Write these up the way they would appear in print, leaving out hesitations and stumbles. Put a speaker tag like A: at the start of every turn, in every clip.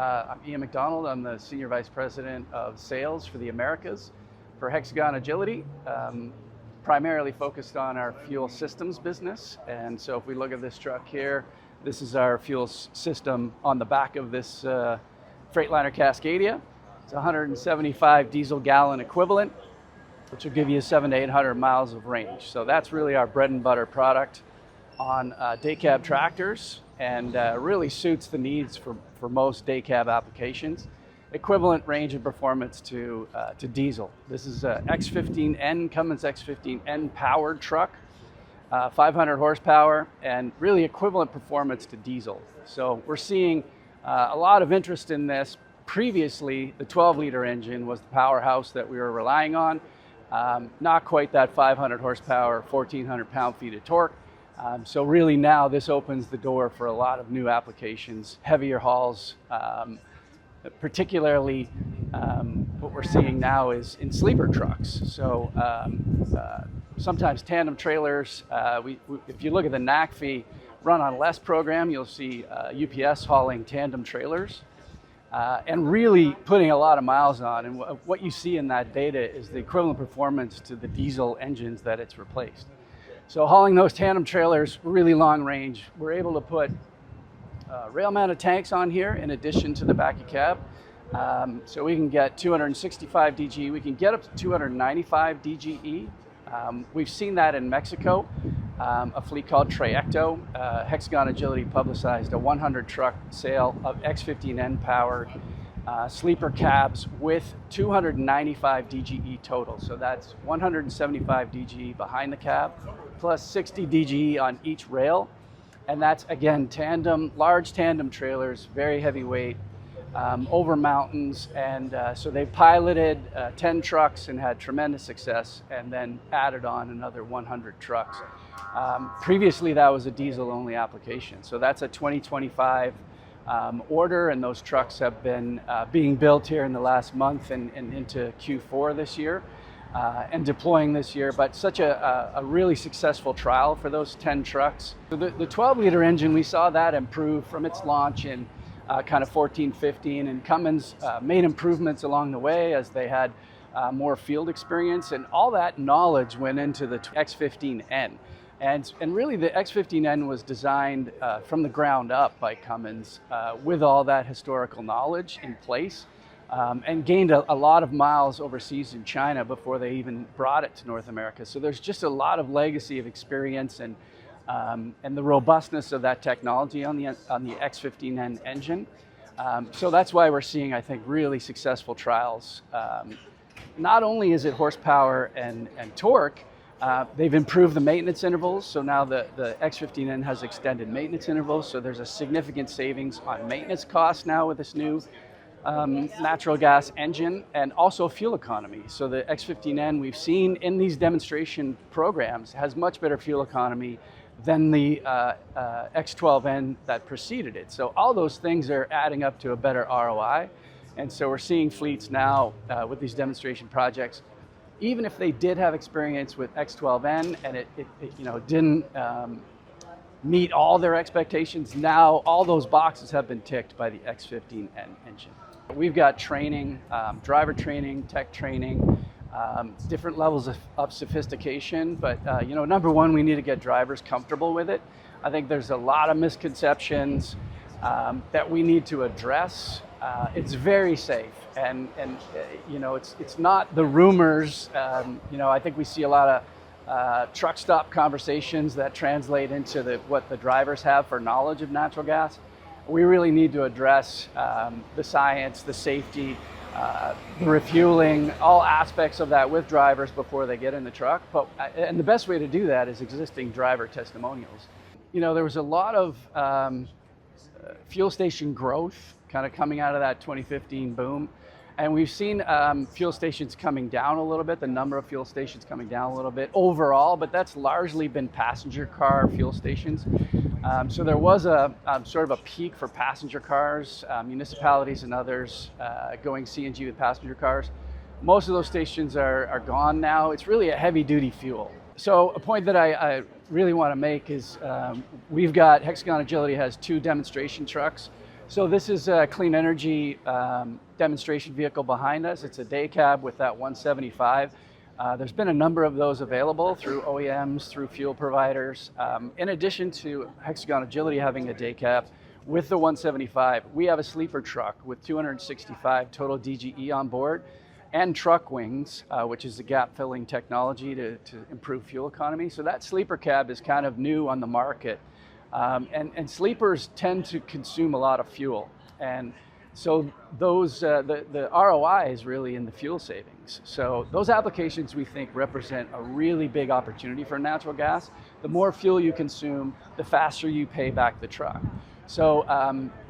A: I'm Ian McDonald. I'm the Senior Vice President of Sales for the Americas for Hexagon Agility, primarily focused on our fuel systems business. And so if we look at this truck here, this is our fuel system on the back of this Freightliner Cascadia. It's 175 diesel gallon equivalent, which will give you 700 to 800 miles of range. So that's really our bread and butter product on day cab tractors, and really suits the needs for most day cab applications. Equivalent range of performance to diesel. This is a X15N, Cummins X15N powered truck, 500 horsepower, and really equivalent performance to diesel. So we're seeing a lot of interest in this. Previously, the 12-liter engine was the powerhouse that we were relying on. Not quite that 500 horsepower, 1,400 pound-feet of torque. So really now this opens the door for a lot of new applications, heavier hauls, particularly what we're seeing now is in sleeper trucks. So sometimes tandem trailers, if you look at the NACFE Run on Less program, you'll see UPS hauling tandem trailers and really putting a lot of miles on. And what you see in that data is the equivalent performance to the diesel engines that it's replaced. So hauling those tandem trailers, really long range, we're able to put rail-mounted tanks on here in addition to the back of cab. So we can get 265 DGE, we can get up to 295 DGE. We've seen that in Mexico, a fleet called Trayecto. Hexagon Agility publicized a 100 truck sale of X15N powered sleeper cabs with 295 DGE total. So that's 175 DGE behind the cab, plus 60 DGE on each rail. And that's, again, large tandem trailers, very heavyweight, over mountains. And so they piloted 10 trucks and had tremendous success, and then added on another 100 trucks. Previously, that was a diesel-only application. So that's a 2025 order, and those trucks have been being built here in the last month and into Q4 this year. And deploying this year, but such a really successful trial for those 10 trucks. So the 12-liter engine, we saw that improve from its launch in kind of 14, 15, and Cummins made improvements along the way as they had more field experience, and all that knowledge went into the X15N. And really the X15N was designed from the ground up by Cummins with all that historical knowledge in place. And gained a lot of miles overseas in China before they even brought it to North America. So there's just a lot of legacy of experience and the robustness of that technology on the X15N engine. So that's why we're seeing, I think, really successful trials. Not only is it horsepower and torque, they've improved the maintenance intervals. So now the X15N has extended maintenance intervals. So there's a significant savings on maintenance costs now with this new natural gas engine, and also fuel economy. So the X15N we've seen in these demonstration programs has much better fuel economy than the X12N that preceded it. So all those things are adding up to a better ROI. And so we're seeing fleets now with these demonstration projects, even if they did have experience with X12N and it didn't meet all their expectations, now all those boxes have been ticked by the X15N engine. We've got training, driver training, tech training, different levels of sophistication, but number one, we need to get drivers comfortable with it. I think there's a lot of misconceptions that we need to address. It's very safe, and it's not the rumors. I think we see a lot of truck stop conversations that translate into what the drivers have for knowledge of natural gas. We really need to address the science, the safety, the refueling, all aspects of that with drivers before they get in the truck. And the best way to do that is existing driver testimonials. There was a lot of fuel station growth kind of coming out of that 2015 boom. And we've seen fuel stations coming down a little bit, the number of fuel stations coming down a little bit overall, but that's largely been passenger car fuel stations. So there was a sort of a peak for passenger cars, municipalities and others going CNG with passenger cars. Most of those stations are gone now. It's really a heavy duty fuel. So a point that I really want to make is we've got, Hexagon Agility has 2 demonstration trucks So this is a clean energy demonstration vehicle behind us. It's a day cab with that 175. There's been a number of those available through OEMs, through fuel providers. In addition to Hexagon Agility having a day cab, with the 175, we have a sleeper truck with 265 total DGE on board and truck wings, which is the gap filling technology to improve fuel economy. So that sleeper cab is kind of new on the market. And sleepers tend to consume a lot of fuel. And so those, the ROI is really in the fuel savings. So those applications we think represent a really big opportunity for natural gas. The more fuel you consume, the faster you pay back the truck. So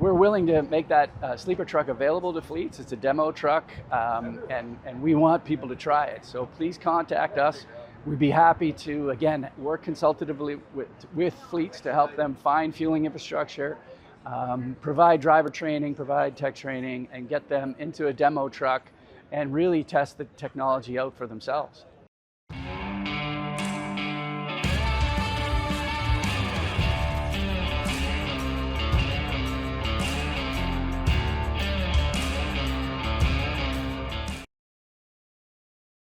A: we're willing to make that sleeper truck available to fleets. It's a demo truck, and we want people to try it. So please contact us. We'd be happy to, again, work consultatively with fleets to help them find fueling infrastructure, provide driver training, provide tech training, and get them into a demo truck and really test the technology out for themselves.